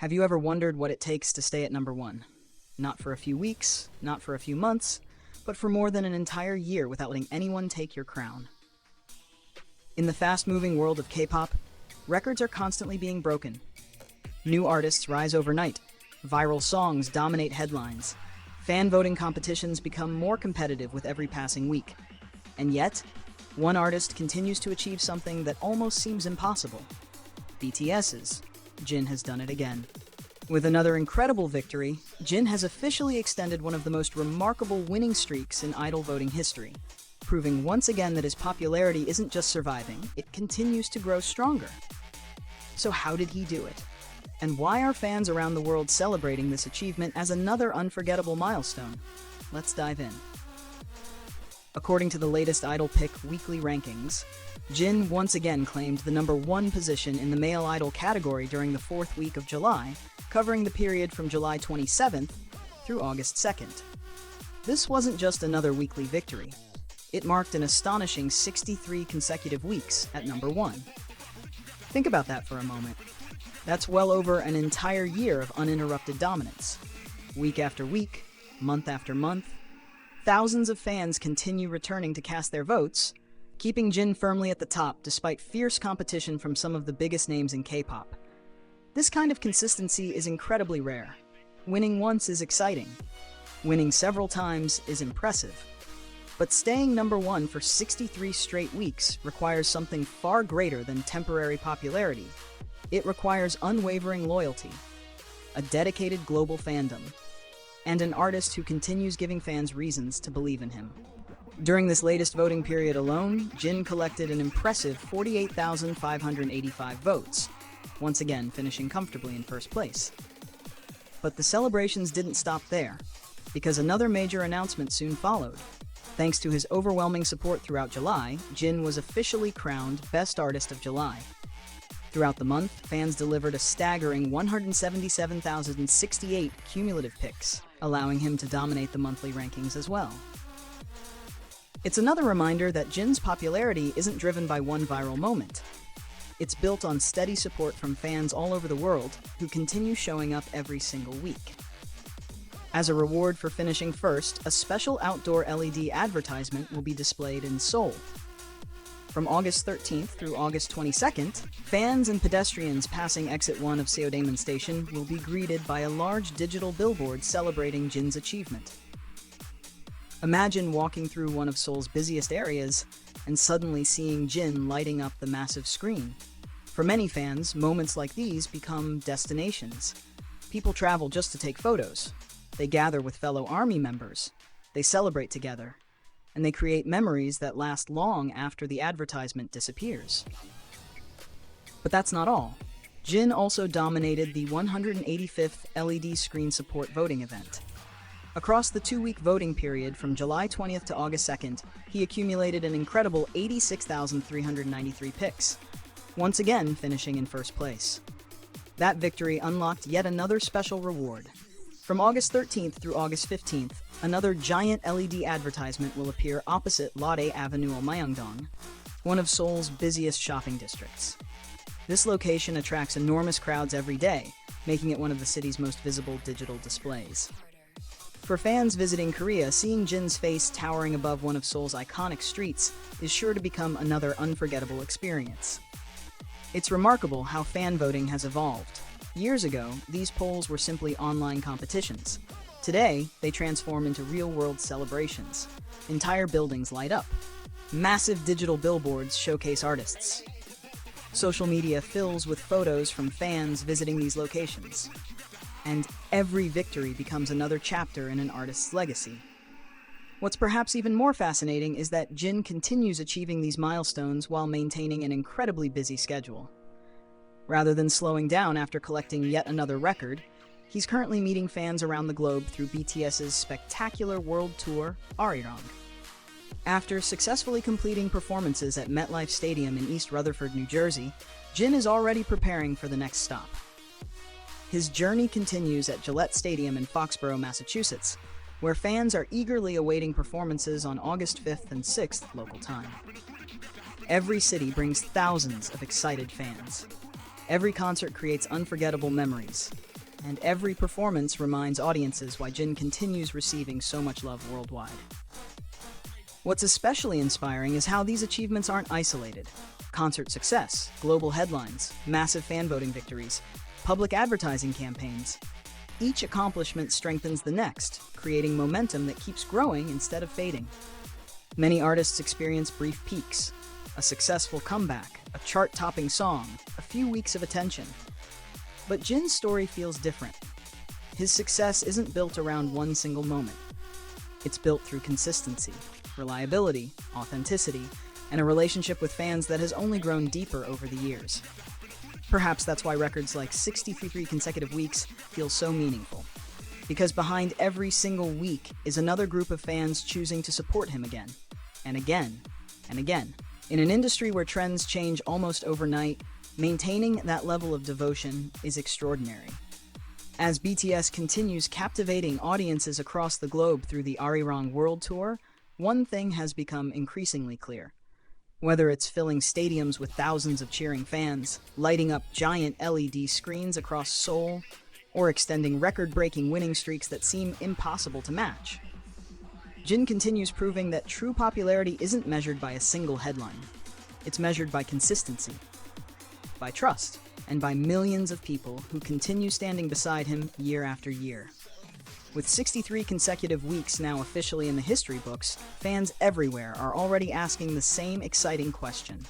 Have you ever wondered what it takes to stay at number one? Not for a few weeks, not for a few months, but for more than an entire year without letting anyone take your crown. In the fast-moving world of K-pop, records are constantly being broken. New artists rise overnight, viral songs dominate headlines, fan voting competitions become more competitive with every passing week. And yet, one artist continues to achieve something that almost seems impossible. BTS's Jin has done it again. With another incredible victory, Jin has officially extended one of the most remarkable winning streaks in idol voting history, proving once again that his popularity isn't just surviving, it continues to grow stronger. So how did he do it? And why are fans around the world celebrating this achievement as another unforgettable milestone? Let's dive in. According to the latest AIDOLPIC weekly rankings, Jin once again claimed the number one position in the male idol category during the fourth week of July, covering the period from July 27th through August 2nd. This wasn't just another weekly victory. It marked an astonishing 63 consecutive weeks at number one. Think about that for a moment. That's well over an entire year of uninterrupted dominance. Week after week, month after month, thousands of fans continue returning to cast their votes, keeping Jin firmly at the top despite fierce competition from some of the biggest names in K-pop. This kind of consistency is incredibly rare. Winning once is exciting. Winning several times is impressive. But staying number one for 63 straight weeks requires something far greater than temporary popularity. It requires unwavering loyalty, a dedicated global fandom, and an artist who continues giving fans reasons to believe in him. During this latest voting period alone, Jin collected an impressive 48,585 votes, once again finishing comfortably in first place. But the celebrations didn't stop there, because another major announcement soon followed. Thanks to his overwhelming support throughout July, Jin was officially crowned Best Artist of July. Throughout the month, fans delivered a staggering 177,068 cumulative picks, allowing him to dominate the monthly rankings as well. It's another reminder that Jin's popularity isn't driven by one viral moment. It's built on steady support from fans all over the world who continue showing up every single week. As a reward for finishing first, a special outdoor LED advertisement will be displayed in Seoul. From August 13th through August 22nd, fans and pedestrians passing Exit 1 of Seoul Station will be greeted by a large digital billboard celebrating Jin's achievement. Imagine walking through one of Seoul's busiest areas and suddenly seeing Jin lighting up the massive screen. For many fans, moments like these become destinations. People travel just to take photos. They gather with fellow ARMY members. They celebrate together. And they create memories that last long after the advertisement disappears. But that's not all. Jin also dominated the 185th LED screen support voting event. Across the two-week voting period from July 20th to August 2nd, he accumulated an incredible 86,393 picks, once again finishing in first place. That victory unlocked yet another special reward. From August 13th through August 15th, another giant LED advertisement will appear opposite Lotte Avenue Myeongdong, one of Seoul's busiest shopping districts. This location attracts enormous crowds every day, making it one of the city's most visible digital displays. For fans visiting Korea, seeing Jin's face towering above one of Seoul's iconic streets is sure to become another unforgettable experience. It's remarkable how fan voting has evolved. Years ago, these polls were simply online competitions. Today, they transform into real-world celebrations. Entire buildings light up. Massive digital billboards showcase artists. Social media fills with photos from fans visiting these locations. And every victory becomes another chapter in an artist's legacy. What's perhaps even more fascinating is that Jin continues achieving these milestones while maintaining an incredibly busy schedule. Rather than slowing down after collecting yet another record, he's currently meeting fans around the globe through BTS's spectacular world tour, ARIRANG. After successfully completing performances at MetLife Stadium in East Rutherford, New Jersey, Jin is already preparing for the next stop. His journey continues at Gillette Stadium in Foxborough, Massachusetts, where fans are eagerly awaiting performances on August 5th and 6th local time. Every city brings thousands of excited fans. Every concert creates unforgettable memories, and every performance reminds audiences why Jin continues receiving so much love worldwide. What's especially inspiring is how these achievements aren't isolated. Concert success, global headlines, massive fan voting victories, public advertising campaigns. Each accomplishment strengthens the next, creating momentum that keeps growing instead of fading. Many artists experience brief peaks, a successful comeback, a chart-topping song, a few weeks of attention. But Jin's story feels different. His success isn't built around one single moment. It's built through consistency, reliability, authenticity, and a relationship with fans that has only grown deeper over the years. Perhaps that's why records like 63 consecutive weeks feel so meaningful. Because behind every single week is another group of fans choosing to support him again, and again, and again. In an industry where trends change almost overnight, maintaining that level of devotion is extraordinary. As BTS continues captivating audiences across the globe through the ARIRANG World Tour, one thing has become increasingly clear. Whether it's filling stadiums with thousands of cheering fans, lighting up giant LED screens across Seoul, or extending record-breaking winning streaks that seem impossible to match, Jin continues proving that true popularity isn't measured by a single headline. It's measured by consistency, by trust, and by millions of people who continue standing beside him year after year. With 63 consecutive weeks now officially in the history books, fans everywhere are already asking the same exciting question.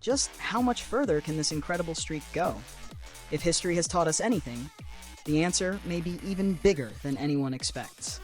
Just how much further can this incredible streak go? If history has taught us anything, the answer may be even bigger than anyone expects.